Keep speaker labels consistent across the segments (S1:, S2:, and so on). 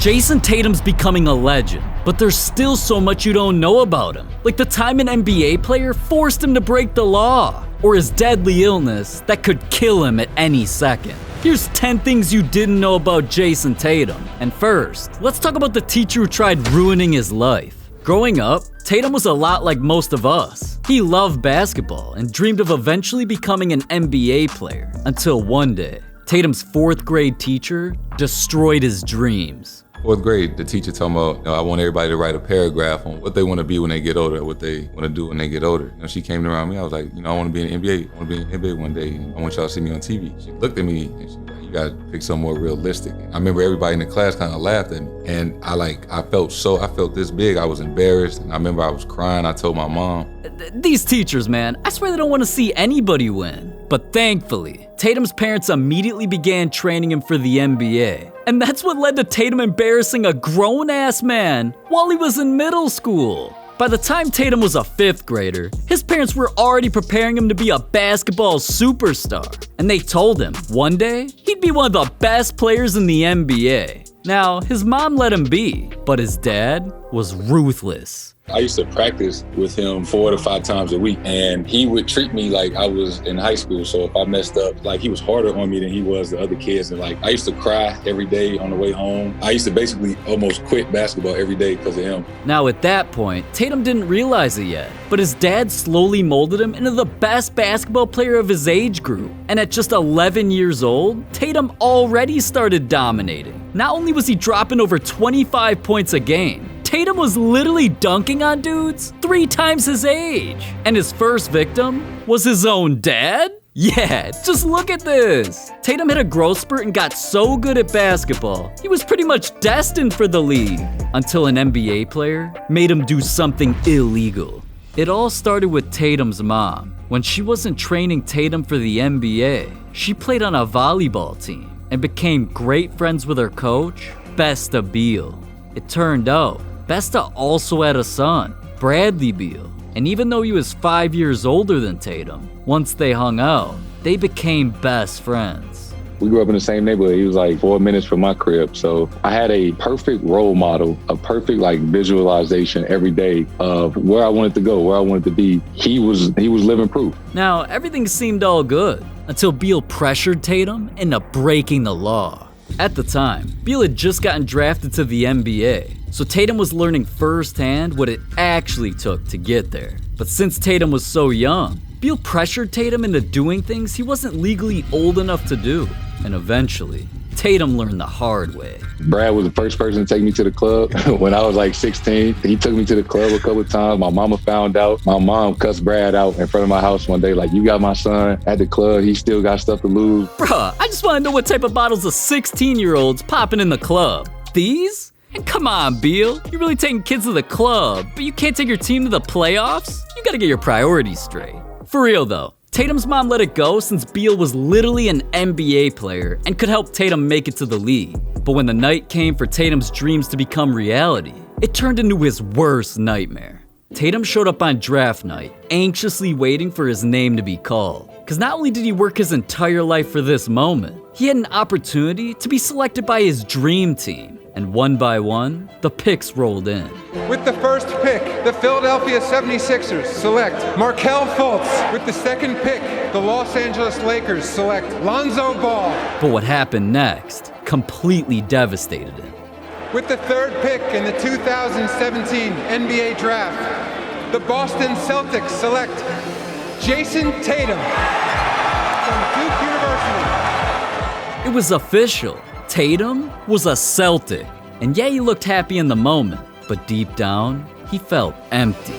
S1: Jayson Tatum's becoming a legend, but there's still so much you don't know about him. Like the time an NBA player forced him to break the law, or his deadly illness that could kill him at any second. Here's 10 things you didn't know about Jayson Tatum. And first, let's talk about the teacher who tried ruining his life. Growing up, Tatum was a lot like most of us. He loved basketball and dreamed of eventually becoming an NBA player, until one day, Tatum's 4th grade teacher destroyed his dreams.
S2: 4th grade, the teacher told me, I want everybody to write a paragraph on what they want to be when they get older, what they want to do when they get older. She came around me, I was like, I want to be in the NBA. I want to be in the NBA one day. I want y'all to see me on TV. She looked at me and she was like, you gotta pick something more realistic. I remember everybody in the class kind of laughed at me. And I felt this big. I was embarrassed. And I remember I was crying. I told my mom.
S1: These teachers, man, I swear they don't want to see anybody win. But thankfully, Tatum's parents immediately began training him for the NBA. And that's what led to Tatum embarrassing a grown-ass man while he was in middle school. By the time Tatum was a 5th grader, his parents were already preparing him to be a basketball superstar. And they told him one day he'd be one of the best players in the NBA. Now, his mom let him be, but his dad was ruthless.
S2: I used to practice with him 4 to 5 times a week, and he would treat me like I was in high school. So if I messed up, he was harder on me than he was the other kids. And I used to cry every day on the way home. I used to basically almost quit basketball every day because of him.
S1: Now at that point, Tatum didn't realize it yet, but his dad slowly molded him into the best basketball player of his age group. And at just 11 years old, Tatum already started dominating. Not only was he dropping over 25 points a game, Tatum was literally dunking on dudes 3 times his age. And his first victim was his own dad? Yeah, just look at this. Tatum hit a growth spurt and got so good at basketball, he was pretty much destined for the league. Until an NBA player made him do something illegal. It all started with Tatum's mom. When she wasn't training Tatum for the NBA, she played on a volleyball team and became great friends with her coach, Beal. It turned out, Besta also had a son, Bradley Beal, and even though he was 5 years older than Tatum, once they hung out, they became best friends.
S3: We grew up in the same neighborhood. He was 4 minutes from my crib, so I had a perfect role model, a perfect visualization every day of where I wanted to go, where I wanted to be. He was living proof.
S1: Now, everything seemed all good until Beal pressured Tatum into breaking the law. At the time, Beal had just gotten drafted to the NBA, so Tatum was learning firsthand what it actually took to get there. But since Tatum was so young, Beal pressured Tatum into doing things he wasn't legally old enough to do. And eventually, Tatum learned the hard way.
S3: Brad was the first person to take me to the club when I was 16. He took me to the club a couple of times. My mama found out. My mom cussed Brad out in front of my house one day, you got my son at the club. He still got stuff to lose.
S1: Bruh, I just want to know what type of bottles of 16-year-olds popping in the club. These? And come on, Beal. You're really taking kids to the club, but you can't take your team to the playoffs? You gotta get your priorities straight. For real though, Tatum's mom let it go since Beal was literally an NBA player and could help Tatum make it to the league. But when the night came for Tatum's dreams to become reality, it turned into his worst nightmare. Tatum showed up on draft night, anxiously waiting for his name to be called. Because not only did he work his entire life for this moment, he had an opportunity to be selected by his dream team. And one by one, the picks rolled in.
S4: With the first pick, the Philadelphia 76ers select Markelle Fultz. With the second pick, the Los Angeles Lakers select Lonzo Ball.
S1: But what happened next completely devastated him.
S4: With the third pick in the 2017 NBA Draft, the Boston Celtics select Jayson Tatum from Duke University.
S1: It was official. Tatum was a Celtic. And yeah, he looked happy in the moment, but deep down, he felt empty.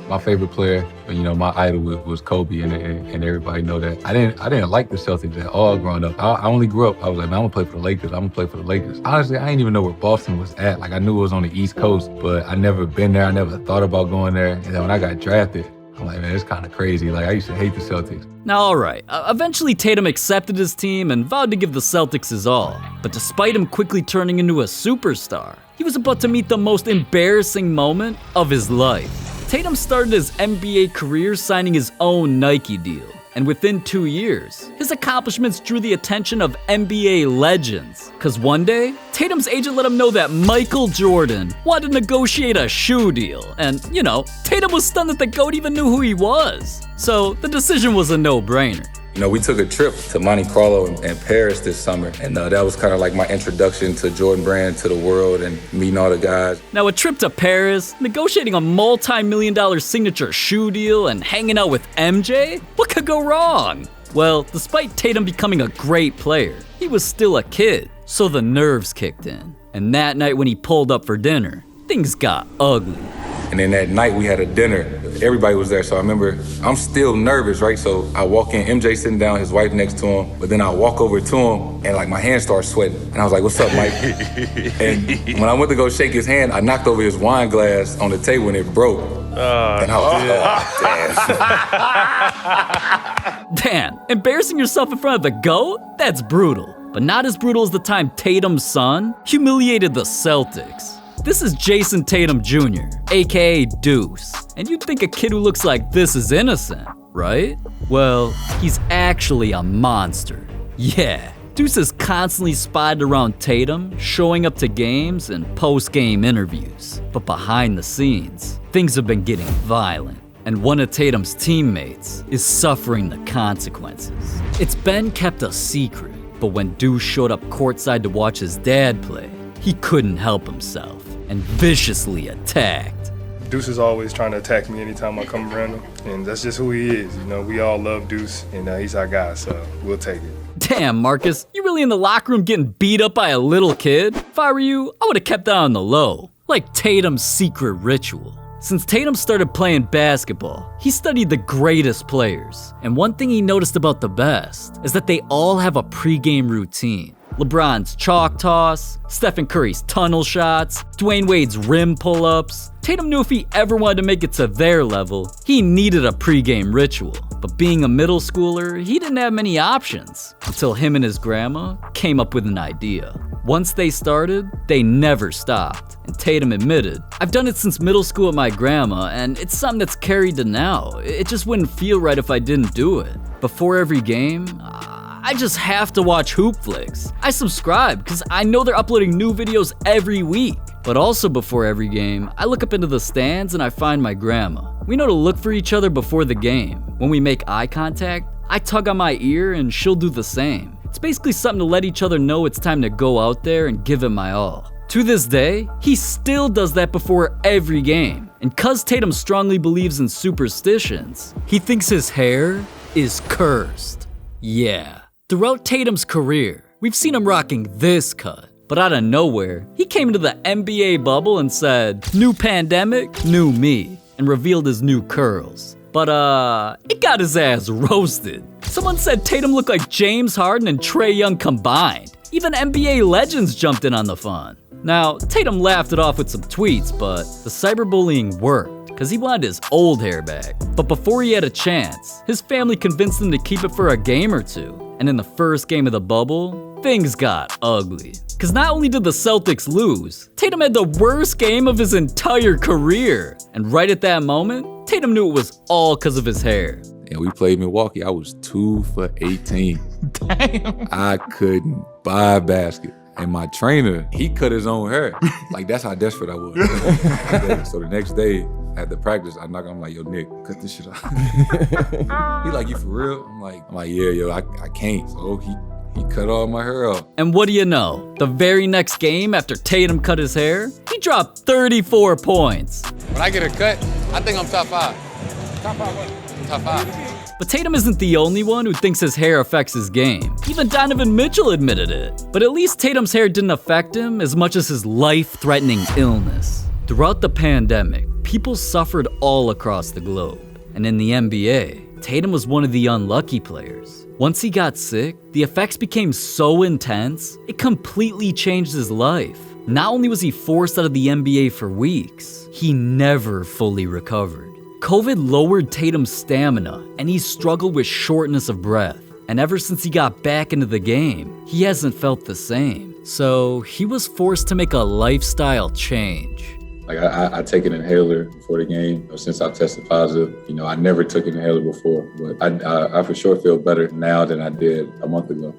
S2: My favorite player, my idol was Kobe, and everybody know that. I didn't like the Celtics at all growing up. I only grew up, I was like, man, I'm gonna play for the Lakers. I'm gonna play for the Lakers. Honestly, I didn't even know where Boston was at. I knew it was on the East Coast, but I never been there. I never thought about going there. And then when I got drafted, I'm like, man, it's kind of crazy. I used to hate the Celtics.
S1: Now, all right. Eventually, Tatum accepted his team and vowed to give the Celtics his all. But despite him quickly turning into a superstar, he was about to meet the most embarrassing moment of his life. Tatum started his NBA career signing his own Nike deal. And within 2 years, his accomplishments drew the attention of NBA legends. Cause one day, Tatum's agent let him know that Michael Jordan wanted to negotiate a shoe deal. And, Tatum was stunned that the GOAT even knew who he was. So the decision was a no-brainer.
S2: We took a trip to Monte Carlo and Paris this summer, and that was kind of like my introduction to Jordan Brand, to the world, and meeting all the guys.
S1: Now, a trip to Paris, negotiating a multi-million-dollar signature shoe deal, and hanging out with MJ? What could go wrong? Well, despite Tatum becoming a great player, he was still a kid, so the nerves kicked in. And that night when he pulled up for dinner, things got ugly.
S2: And then that night we had a dinner. Everybody was there, so I remember I'm still nervous, right? So I walk in, MJ sitting down, his wife next to him, but then I walk over to him and my hands start sweating. And I was like, "What's up, Mike?" And when I went to go shake his hand, I knocked over his wine glass on the table and it broke. And I was like,
S1: Damn, embarrassing yourself in front of the GOAT? That's brutal. But not as brutal as the time Tatum's son humiliated the Celtics. This is Jayson Tatum Jr., aka Deuce. And you'd think a kid who looks like this is innocent, right? Well, he's actually a monster. Yeah, Deuce is constantly spotted around Tatum, showing up to games and post-game interviews. But behind the scenes, things have been getting violent. And one of Tatum's teammates is suffering the consequences. It's been kept a secret, but when Deuce showed up courtside to watch his dad play, he couldn't help himself and viciously attacked.
S5: Deuce is always trying to attack me anytime I come around him, and that's just who he is. We all love Deuce, and he's our guy, so we'll take it.
S1: Damn, Marcus, you really in the locker room getting beat up by a little kid? If I were you, I would have kept that on the low, like Tatum's secret ritual. Since Tatum started playing basketball, he studied the greatest players, and one thing he noticed about the best is that they all have a pregame routine. LeBron's chalk toss, Stephen Curry's tunnel shots, Dwayne Wade's rim pull-ups. Tatum knew if he ever wanted to make it to their level, he needed a pregame ritual. But being a middle schooler, he didn't have many options until him and his grandma came up with an idea. Once they started, they never stopped. And Tatum admitted, "I've done it since middle school with my grandma, and it's something that's carried to now. It just wouldn't feel right if I didn't do it. Before every game, I just have to watch HoopFlix. I subscribe because I know they're uploading new videos every week. But also before every game, I look up into the stands and I find my grandma. We know to look for each other before the game. When we make eye contact, I tug on my ear and she'll do the same. It's basically something to let each other know it's time to go out there and give it my all." To this day, he still does that before every game. And cause Tatum strongly believes in superstitions, he thinks his hair is cursed. Yeah. Throughout Tatum's career, we've seen him rocking this cut. But out of nowhere, he came into the NBA bubble and said, "New pandemic, new me," and revealed his new curls. But it got his ass roasted. Someone said Tatum looked like James Harden and Trae Young combined. Even NBA legends jumped in on the fun. Now, Tatum laughed it off with some tweets, but the cyberbullying worked, because he wanted his old hair back. But before he had a chance, his family convinced him to keep it for a game or two. And in the first game of the bubble, things got ugly. Because not only did the Celtics lose, Tatum had the worst game of his entire career. And right at that moment, Tatum knew it was all because of his hair.
S2: And we played Milwaukee. I was 2 for 18.
S1: Damn.
S2: I couldn't buy a basket. And my trainer, he cut his own hair. Like, that's how desperate I was. So the next day, at the practice, I knock on him like, "Yo, Nick, cut this shit off." He like, "You for real?" I'm like, "Yeah, yo, I can't." So he cut all my hair off.
S1: And what do you know? The very next game after Tatum cut his hair, he dropped 34 points.
S6: When I get a cut, I think I'm top 5. Top 5 what? Top 5.
S1: But Tatum isn't the only one who thinks his hair affects his game. Even Donovan Mitchell admitted it. But at least Tatum's hair didn't affect him as much as his life-threatening illness. Throughout the pandemic, people suffered all across the globe. And in the NBA, Tatum was one of the unlucky players. Once he got sick, the effects became so intense, it completely changed his life. Not only was he forced out of the NBA for weeks, he never fully recovered. COVID lowered Tatum's stamina, and he struggled with shortness of breath. And ever since he got back into the game, he hasn't felt the same. So he was forced to make a lifestyle change.
S3: Like I take an inhaler before the game. Since I tested positive, I never took an inhaler before, but I for sure feel better now than I did a month ago.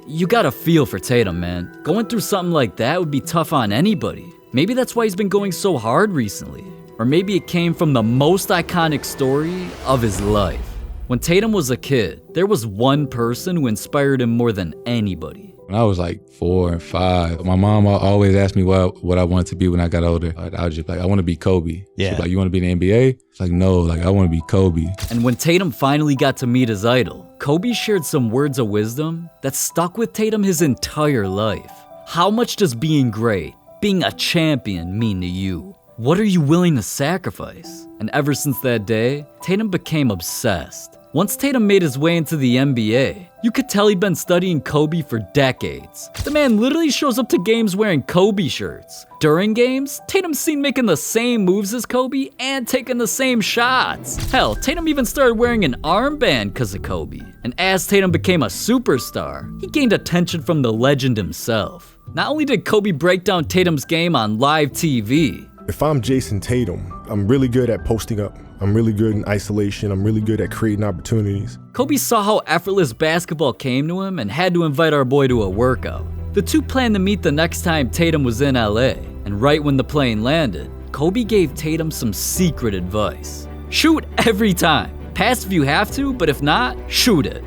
S1: You gotta feel for Tatum, man. Going through something like that would be tough on anybody. Maybe that's why he's been going so hard recently. Or maybe it came from the most iconic story of his life. When Tatum was a kid, there was one person who inspired him more than anybody.
S2: When I was like 4 and 5, my mom always asked me what I wanted to be when I got older. I was just like, I want to be Kobe.
S7: Yeah.
S2: She's like, you want to be in the NBA? It's like, no, like I want to be Kobe.
S1: And when Tatum finally got to meet his idol, Kobe shared some words of wisdom that stuck with Tatum his entire life. How much does being great, being a champion mean to you? What are you willing to sacrifice? And ever since that day, Tatum became obsessed. Once Tatum made his way into the NBA, you could tell he'd been studying Kobe for decades. The man literally shows up to games wearing Kobe shirts. During games, Tatum's seen making the same moves as Kobe and taking the same shots. Hell, Tatum even started wearing an armband because of Kobe. And as Tatum became a superstar, he gained attention from the legend himself. Not only did Kobe break down Tatum's game on live TV,
S8: if I'm Jayson Tatum, I'm really good at posting up. I'm really good in isolation. I'm really good at creating opportunities.
S1: Kobe saw how effortless basketball came to him and had to invite our boy to a workout. The two planned to meet the next time Tatum was in LA, and right when the plane landed, Kobe gave Tatum some secret advice. Shoot every time. Pass if you have to, but if not, shoot it.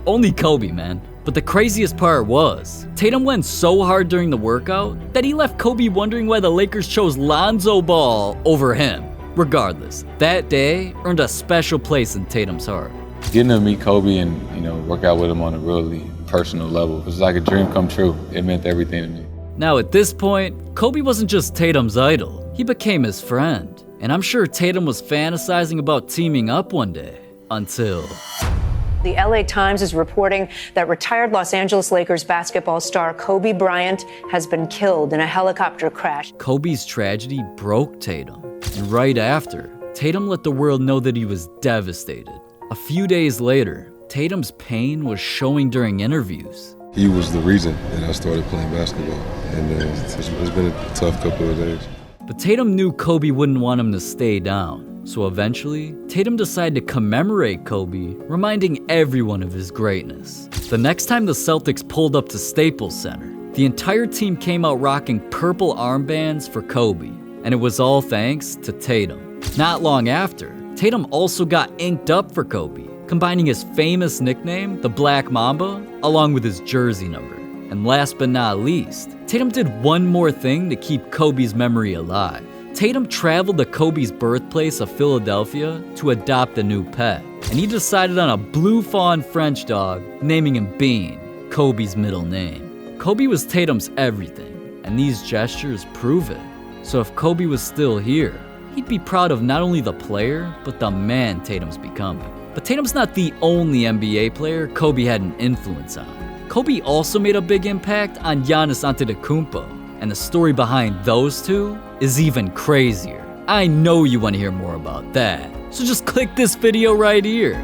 S1: Only Kobe, man. But the craziest part was, Tatum went so hard during the workout that he left Kobe wondering why the Lakers chose Lonzo Ball over him. Regardless, that day earned a special place in Tatum's heart.
S2: Getting to meet Kobe and work out with him on a really personal level, it was like a dream come true. It meant everything to me.
S1: Now at this point, Kobe wasn't just Tatum's idol, he became his friend. And I'm sure Tatum was fantasizing about teaming up one day, until...
S9: The LA Times is reporting that retired Los Angeles Lakers basketball star Kobe Bryant has been killed in a helicopter crash.
S1: Kobe's tragedy broke Tatum. And right after, Tatum let the world know that he was devastated. A few days later, Tatum's pain was showing during interviews.
S10: He was the reason that I started playing basketball. And it's been a tough couple of days.
S1: But Tatum knew Kobe wouldn't want him to stay down. So eventually, Tatum decided to commemorate Kobe, reminding everyone of his greatness. The next time the Celtics pulled up to Staples Center, the entire team came out rocking purple armbands for Kobe, and it was all thanks to Tatum. Not long after, Tatum also got inked up for Kobe, combining his famous nickname, the Black Mamba, along with his jersey number. And last but not least, Tatum did one more thing to keep Kobe's memory alive. Tatum traveled to Kobe's birthplace of Philadelphia to adopt a new pet, and he decided on a blue fawn French dog, naming him Bean, Kobe's middle name. Kobe was Tatum's everything, and these gestures prove it. So if Kobe was still here, he'd be proud of not only the player, but the man Tatum's becoming. But Tatum's not the only NBA player Kobe had an influence on. Kobe also made a big impact on Giannis Antetokounmpo, and the story behind those two is even crazier. I know you want to hear more about that, so just click this video right here.